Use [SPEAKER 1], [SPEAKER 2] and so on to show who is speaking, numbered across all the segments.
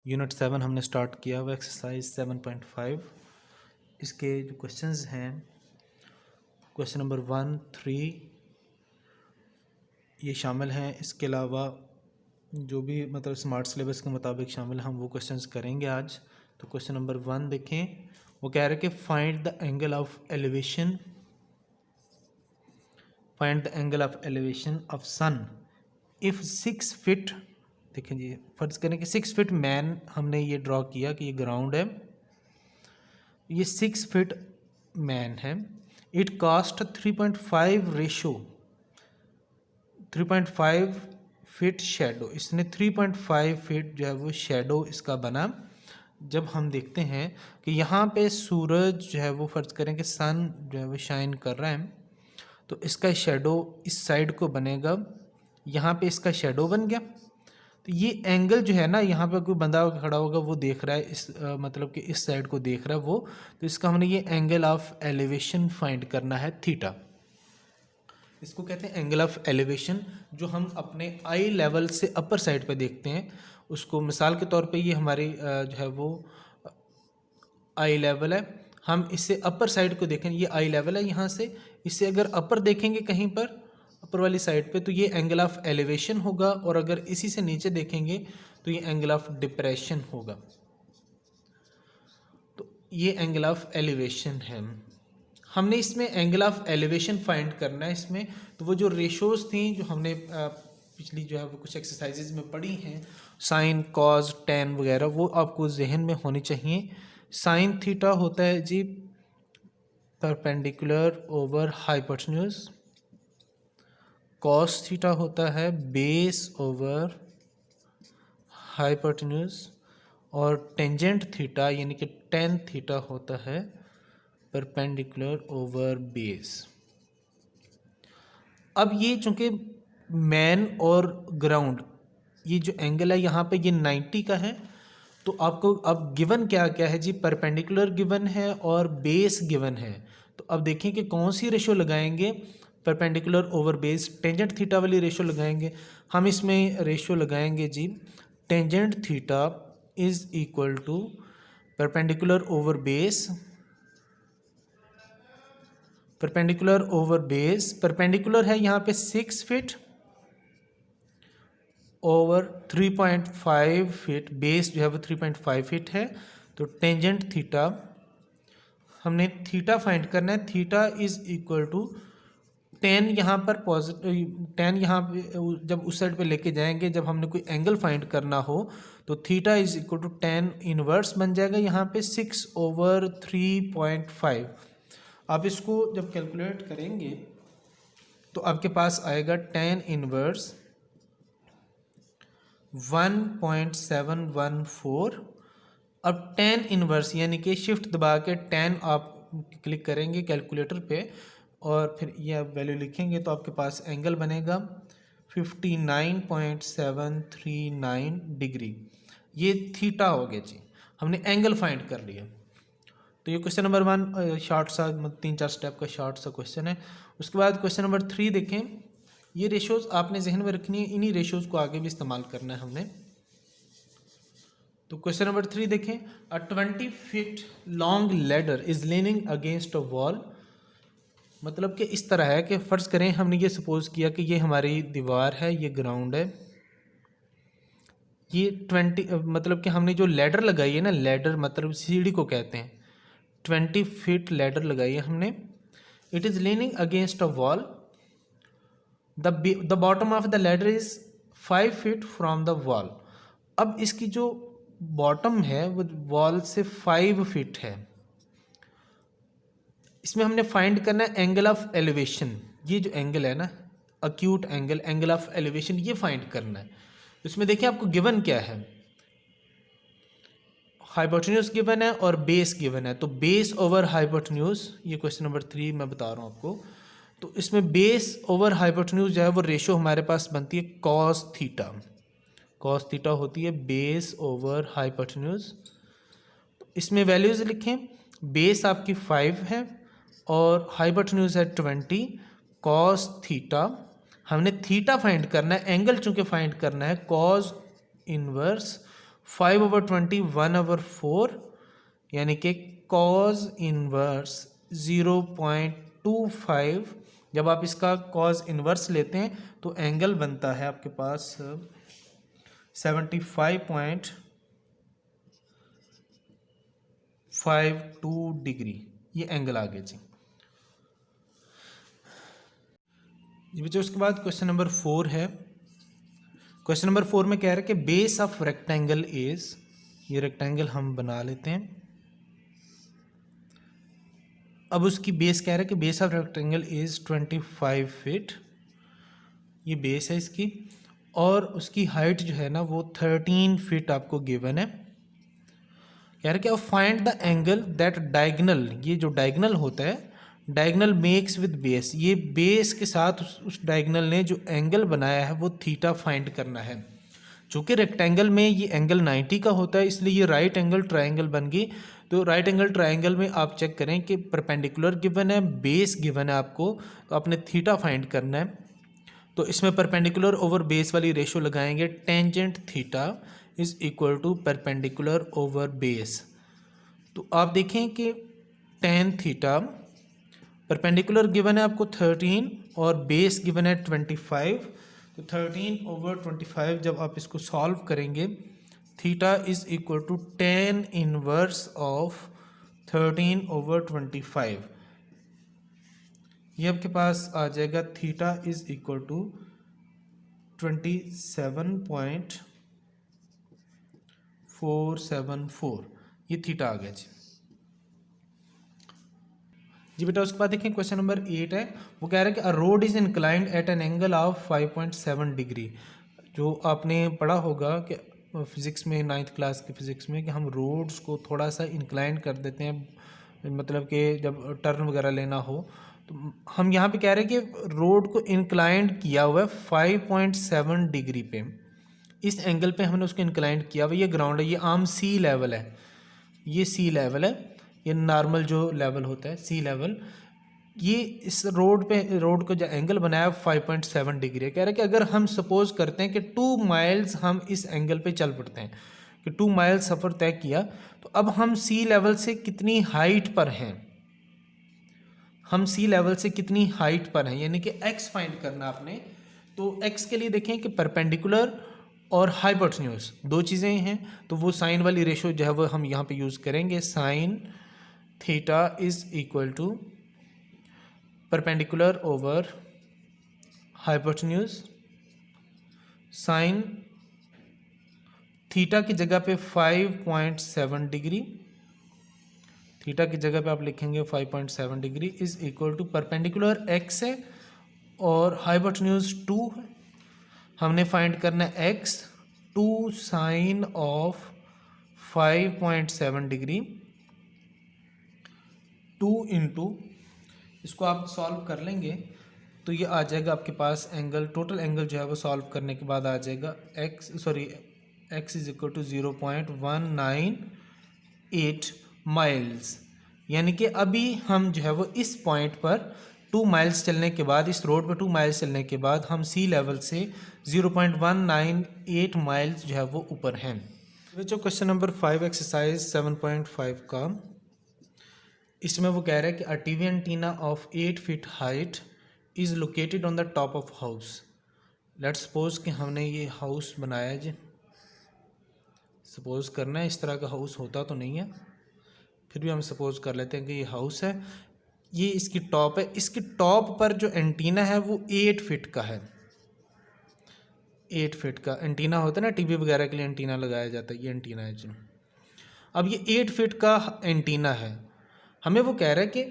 [SPEAKER 1] Unit 7 हमने start किया हुआ एक्सरसाइज 7.5। इसके जो क्वेश्चंस हैं, क्वेश्चन नंबर 1, 3 ये शामिल हैं। इसके अलावा जो भी मतलब स्मार्ट सिलेबस के मुताबिक शामिल हम वो क्वेश्चंस करेंगे आज। तो क्वेश्चन नंबर 1 देखें, वो कह रहे हैं कि find the angle of elevation, find the angle of elevation of sun if 6 feet. देखें जी, फर्ज करें कि 6 फीट मैन हमने ये ड्रॉ किया कि ये ग्राउंड है, ये 6 फीट मैन है। It cast 3.5 ratio 3.5 feet shadow, इसने 3.5 फीट जो है वो शेडो इसका बना। जब हम देखते हैं कि यहाँ पे सूरज जो है वो फर्ज करें कि सन जो है वो शाइन कर रहा है, तो इसका शेडो इस साइड को बनेगा, यहाँ पे इसका शेडो बन गया। तो ये एंगल जो है ना, यहाँ पे कोई बंदा खड़ा होगा वो देख रहा है इस मतलब कि इस साइड को देख रहा है वो, तो इसका हमने ये एंगल ऑफ एलिवेशन फाइंड करना है थीटा। इसको कहते हैं एंगल ऑफ एलिवेशन, जो हम अपने आई लेवल से अपर साइड पे देखते हैं उसको। मिसाल के तौर पे ये हमारी जो है वो आई लेवल है, हम इससे अपर साइड को देखें, ये आई लेवल है यहाँ से, इससे अगर अपर देखेंगे कहीं पर अपर वाली साइड पे तो ये एंगल ऑफ एलिवेशन होगा, और अगर इसी से नीचे देखेंगे तो ये एंगल ऑफ डिप्रेशन होगा। तो ये एंगल ऑफ एलिवेशन है। हमने इसमें एंगल ऑफ एलिवेशन फाइंड करना है इसमें। तो वो जो रेशोज़ थी जो हमने पिछली जो है वो कुछ एक्सरसाइजेज में पढ़ी हैं, साइन, कॉज, टेन वगैरह, वो आपको जहन में होनी चाहिए। साइन थीटा होता है जी perpendicular over hypotenuse, cos theta होता है बेस ओवर हाइपोटेन्यूज, और टेंजेंट थीटा यानी कि टेन थीटा होता है परपेंडिकुलर ओवर बेस। अब ये चूंकि मैन और ग्राउंड ये जो एंगल है यहाँ पे ये 90 का है, तो आपको अब गिवन क्या क्या है जी, परपेंडिकुलर गिवन है और बेस गिवन है। तो अब देखें कि कौन सी रेशो लगाएंगे, perpendicular over base, tangent theta वाली रेशो लगाएंगे। हम इसमें रेशो लगाएंगे जी tangent theta is equal to perpendicular over base, perpendicular over base, perpendicular है यहाँ पे 6 फीट ओवर 3.5 फीट, बेस जो है वो 3.5 फीट है। तो टेंजेंट थीटा, हमने थीटा फाइंड करना है, थीटा इज इक्वल टू 10 यहाँ पर पॉजिटिव, 10 यहाँ पे जब उस साइड पे लेके जाएंगे, जब हमने कोई एंगल फाइंड करना हो तो theta is equal to 10 inverse बन जाएगा यहाँ पे 6 ओवर 3.5। आप इसको जब कैलकुलेट करेंगे तो आपके पास आएगा 10 इनवर्स 1.714। अब 10 इनवर्स यानी कि शिफ्ट दबा के 10 आप क्लिक करेंगे कैलकुलेटर पे और फिर ये आप वैल्यू लिखेंगे तो आपके पास एंगल बनेगा 59.739 डिग्री। ये थीटा हो गया जी, हमने एंगल फाइंड कर लिया। तो ये क्वेश्चन नंबर 1 शॉर्ट सा 3-4 स्टेप का शॉर्ट सा क्वेश्चन है। उसके बाद क्वेश्चन नंबर 3 देखें, ये रेशोज़ आपने जहन में रखनी है, इन्हीं रेशोज़ को आगे भी इस्तेमाल करना है हमने। तो क्वेश्चन नंबर 3 देखें, अ 20 feet long ladder is leaning against a wall. मतलब कि इस तरह है कि फ़र्ज़ करें हमने ये सपोज़ किया कि ये हमारी दीवार है, ये ग्राउंड है, ये 20 मतलब कि हमने जो लैडर लगाई है ना, लैडर मतलब सीढ़ी को कहते हैं, 20 फीट लैडर लगाई है हमने। It is leaning against a wall, the bottom of the ladder is 5 feet from the wall. अब इसकी जो बॉटम है वो वॉल से 5 फीट है। इसमें हमने फाइंड करना है एंगल ऑफ एलिवेशन, ये जो एंगल है ना acute angle, angle of elevation, ये फाइंड करना है। इसमें देखिए आपको गिवन क्या है, हाइपोटेन्यूज गिवन है और बेस गिवन है। तो बेस ओवर हाइपोटेन्यूज, ये क्वेश्चन नंबर 3 मैं बता रहा हूँ आपको। तो इसमें बेस ओवर हाइपोटेन्यूज जो है वो रेशो हमारे पास बनती है कॉस थीटा, कॉस थीटा होती है बेस ओवर हाइपोटेन्यूज। इसमें वैल्यूज लिखें, बेस आपकी 5 है और हाइपोटेन्यूज है 20, कॉस थीटा, हमने थीटा फाइंड करना है, एंगल चूंकि फाइंड करना है, कॉस इनवर्स 5/20 1/4, यानी कि कॉज इनवर्स 0.25। जब आप इसका कॉज इनवर्स लेते हैं तो एंगल बनता है आपके पास 75.52 डिग्री। ये एंगल आ गया जी। बच्चों उसके बाद क्वेश्चन नंबर 4 है। क्वेश्चन नंबर 4 में कह रहा है कि बेस ऑफ रेक्टेंगल इज, ये रेक्टेंगल हम बना लेते हैं। अब उसकी बेस कह रहा है कि base of rectangle is 25 feet, ये बेस है इसकी, और उसकी हाइट जो है ना वो 13 फीट आपको गिवन है। कह रहा है कि अब find the angle that diagonal, ये जो डायगनल होता है, डायगनल मेक्स विद बेस, ये बेस के साथ उस डायगनल ने जो एंगल बनाया है वो थीटा फाइंड करना है। चूँकि रेक्टेंगल में ये एंगल 90 का होता है, इसलिए ये राइट एंगल ट्रायंगल बन गई। तो राइट एंगल ट्रायंगल में आप चेक करें कि परपेंडिकुलर गिवन है, बेस गिवन है आपको, तो आपने थीटा फाइंड करना है। तो इसमें परपेंडिकुलर ओवर बेस वाली रेशो लगाएंगे, tangent theta is equal to perpendicular over base. तो आप देखें कि टेन थीटा, परपेंडिकुलर गिवन है आपको 13 और बेस गिवन है 25। तो 13/25 जब आप इसको सॉल्व करेंगे, theta is equal to tan inverse of 13/25। ये आपके पास आ जाएगा, थीटा इज इक्वल टू 27.474। ये थीटा आ गया जी बेटा। उसके बाद देखें क्वेश्चन नंबर 8 है। वो कह रहा है कि a road is inclined at an angle of 5.7 degree. जो आपने पढ़ा होगा कि फिज़िक्स में, 9th क्लास की फ़िज़िक्स में, कि हम रोड्स को थोड़ा सा इंक्लाइन कर देते हैं, मतलब कि जब टर्न वगैरह लेना हो। तो हम यहाँ पे कह रहे हैं कि रोड को इंक्लाइंड किया हुआ है 5.7 डिग्री पे, इस एंगल पे हमने उसको इंक्लाइंड किया हुआ। ये ग्राउंड है, ये आम सी लेवल है, ये सी लेवल है, ये नॉर्मल जो लेवल होता है सी लेवल। ये इस रोड को जो एंगल बनाया है 5.7 डिग्री है। कह रहा है कि अगर हम सपोज करते हैं कि 2 माइल्स हम इस एंगल पे चल पड़ते हैं, कि 2 माइल सफ़र तय किया, तो अब हम सी लेवल से कितनी हाइट पर हैं, हम सी लेवल से कितनी हाइट पर हैं, यानी कि एक्स फाइंड करना आपने। तो एक्स के लिए देखें कि परपेंडिकुलर और हाइपोटेन्यूज दो चीज़ें हैं, तो वो साइन वाली रेशो जो है वो हम यहाँ पे यूज़ करेंगे। Sine theta is equal to perpendicular over hypotenuse. Sine theta की जगह पे 5.7 डिग्री, थीटा की जगह पे आप लिखेंगे 5.7 degree is equal to perpendicular x है और हाइपोटेन्यूज 2 है। हमने फाइंड करना है x, 2 sine of 5.7 degree, 2 into, इसको आप सॉल्व कर लेंगे तो ये आ जाएगा आपके पास एंगल, टोटल एंगल जो है वो सॉल्व करने के बाद आ जाएगा x is equal to 0.198 miles. यानी कि अभी हम जो है वो इस पॉइंट पर 2 माइल्स चलने के बाद, इस रोड पर 2 माइल्स चलने के बाद हम सी लेवल से 0.198 माइल्स जो है वो ऊपर हैं। बच्चों क्वेश्चन नंबर 5 एक्सरसाइज 7.5 का, इसमें वो कह रहा है कि a TV antenna of 8 feet height is located on the top of house. Let's suppose कि हमने ये हाउस बनाया जी, सपोज करना है, इस तरह का हाउस होता तो नहीं है, फिर भी हम सपोज कर लेते हैं कि ये हाउस है, ये इसकी टॉप है। इसकी टॉप पर जो एंटीना है वो 8 फीट का है। 8 फीट का एंटीना होता है ना, टीवी वगैरह के लिए एंटीना लगाया जाता है, ये एंटीना है जी। अब ये 8 फीट का एंटीना है, हमें वो कह रहा है कि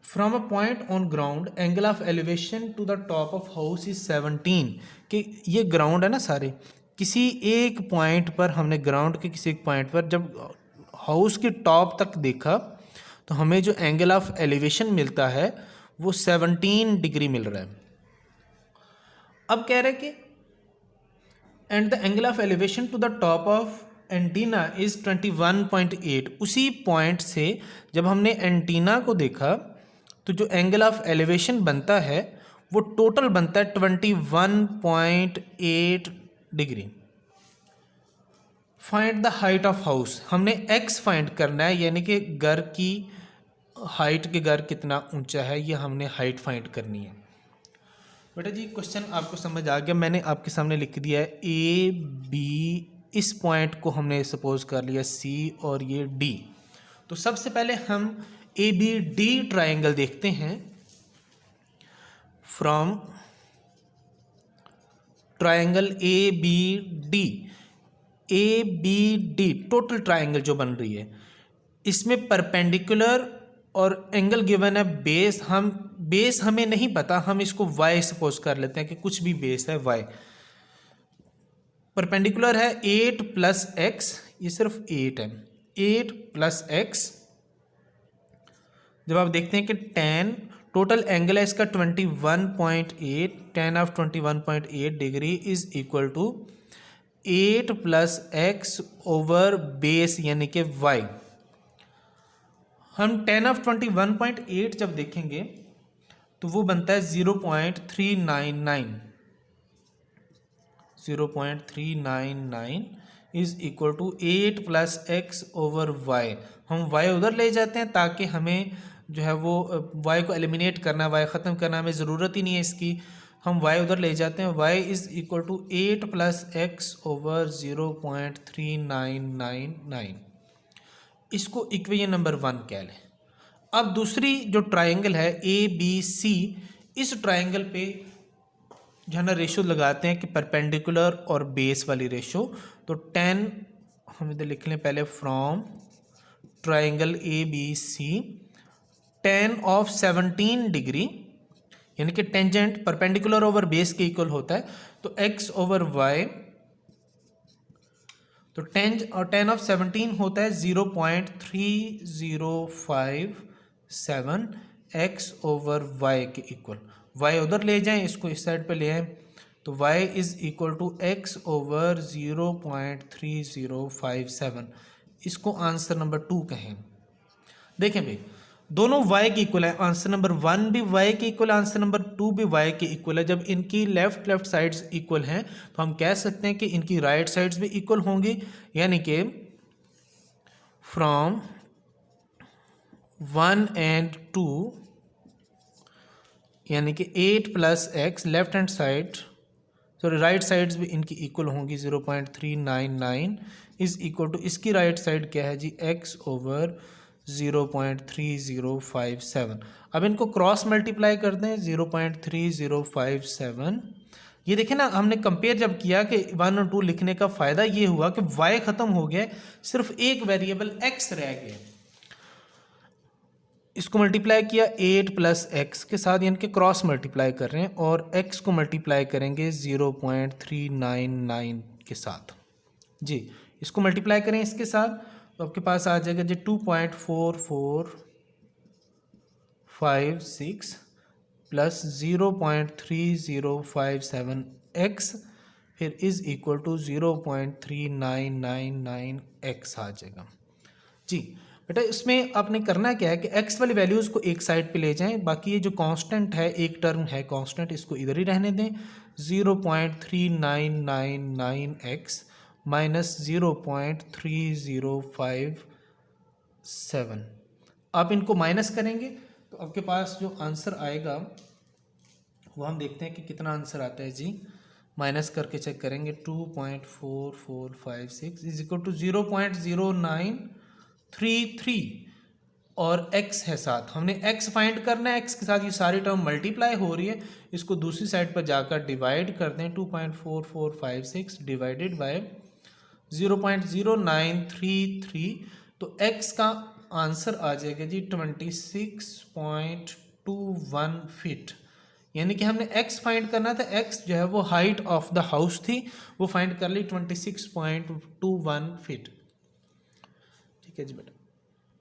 [SPEAKER 1] from a point on ground angle of elevation to the top of house is 17। कि ये ग्राउंड है ना सारे, किसी एक पॉइंट पर हमने ग्राउंड के किसी एक पॉइंट पर जब हाउस की टॉप तक देखा तो हमें जो एंगल ऑफ एलिवेशन मिलता है वो 17 डिग्री मिल रहा है। अब कह रहे हैं कि and the angle of elevation to the top of antenna is 21.8। उसी पॉइंट से जब हमने एंटीना को देखा तो जो एंगल ऑफ एलिवेशन बनता है वो टोटल बनता है 21.8 degree. Find the height of house, हमने एक्स फाइंड करना है, यानी कि घर की हाइट के घर कितना ऊंचा है, ये हमने हाइट फाइंड करनी है। बेटा जी क्वेश्चन आपको समझ आ गया, मैंने आपके सामने लिख दिया है ए बी, इस पॉइंट को हमने सपोज कर लिया सी और ये डी। तो सबसे पहले हम ए बी डी ट्राइंगल देखते हैं। From triangle A B D, A B D total triangle जो बन रही है, इसमें परपेंडिकुलर और एंगल गिवन है बेस। हम बेस हमें नहीं पता, हम इसको y सपोज कर लेते हैं कि कुछ भी बेस है y। परपेंडिकुलर है 8 प्लस एक्स, ये सिर्फ 8 है, 8 प्लस एक्स। जब आप देखते हैं कि 10 टोटल एंगल है इसका 21.8, 10 of 21.8 degree is equal to 8 plus x over base यानी कि y। हम 10 ऑफ 21.8 जब देखेंगे तो वो बनता है 0.399, 0.399 is equal to 8 plus x over y. हम y उधर ले जाते हैं ताकि हमें जो है वो y को एलिमिनेट करना, y ख़त्म करना, हमें ज़रूरत ही नहीं है इसकी। हम y उधर ले जाते हैं, y is equal to 8 plus x over 0.3999। इसको इक्वेशन नंबर 1 कह लें। अब दूसरी जो ट्राइंगल है ए बी सी, इस ट्राइंगल पे जो है ना रेशो लगाते हैं कि परपेंडिकुलर और बेस वाली रेशो। तो 10 हम इधर लिख लें पहले, from triangle A B C 10 of 17 degree, यानी कि टेंजेंट परपेंडिकुलर ओवर बेस के इक्वल होता है, तो x ओवर y, तो 10 ऑफ 17 होता है 0.3057 x ओवर y के इक्वल। y उधर ले जाएं, इसको इस साइड पे ले आएं, तो y is equal to x over 0.3057। इसको आंसर नंबर 2 कहें। देखें भाई दोनों y के इक्वल है, आंसर नंबर 1 भी y के इक्वल, आंसर नंबर 2 भी y के इक्वल है। जब इनकी लेफ्ट साइड्स इक्वल हैं तो हम कह सकते हैं कि इनकी राइट साइड्स भी इक्वल होंगी, यानी कि फ्रॉम 1 एंड 2, यानी कि 8 plus x, left hand side sorry right sides भी इनकी इक्वल होंगी 0.399 इज इक्वल टू, इसकी राइट साइड क्या है जी, x ओवर 0.3057। अब इनको क्रॉस मल्टीप्लाई करते हैं 0.3057। ये देखें ना, हमने कंपेयर जब किया कि 1 और 2 लिखने का फ़ायदा ये हुआ कि y ख़त्म हो गया, सिर्फ एक वेरिएबल x रह गया। इसको मल्टीप्लाई किया 8 प्लस एक्स के साथ, यानी कि क्रॉस मल्टीप्लाई कर रहे हैं, और x को मल्टीप्लाई करेंगे 0.399 के साथ जी। इसको मल्टीप्लाई करें इसके साथ तो आपके पास आ जाएगा जी 2.4456 प्लस 0.3057 x, फिर इज़ इक्वल टू 0.3999 x आ जाएगा जी। बेटा इसमें आपने करना क्या है कि x वाली वैल्यूज़ को एक साइड पे ले जाएं, बाकी ये जो कांस्टेंट है, एक टर्म है कांस्टेंट, इसको इधर ही रहने दें। 0.3999x माइनस 0.3057, आप इनको माइनस करेंगे तो आपके पास जो आंसर आएगा वो हम देखते हैं कि कितना आंसर आता है जी। माइनस करके चेक करेंगे, 2.4456 इज इक्वल टू 0.0933 और x है साथ। हमने x फाइंड करना है, x के साथ ये सारी टर्म मल्टीप्लाई हो रही है, इसको दूसरी साइड पर जाकर डिवाइड कर दें। 2.4456 डिवाइडेड बाय 0.0933, तो x का आंसर आ जाएगा जी 26.21 फीट। यानी कि हमने x फाइंड करना था, x जो है वो हाइट ऑफ द हाउस थी, वो फाइंड कर ली 26.21 फीट। ठीक है जी बेटा।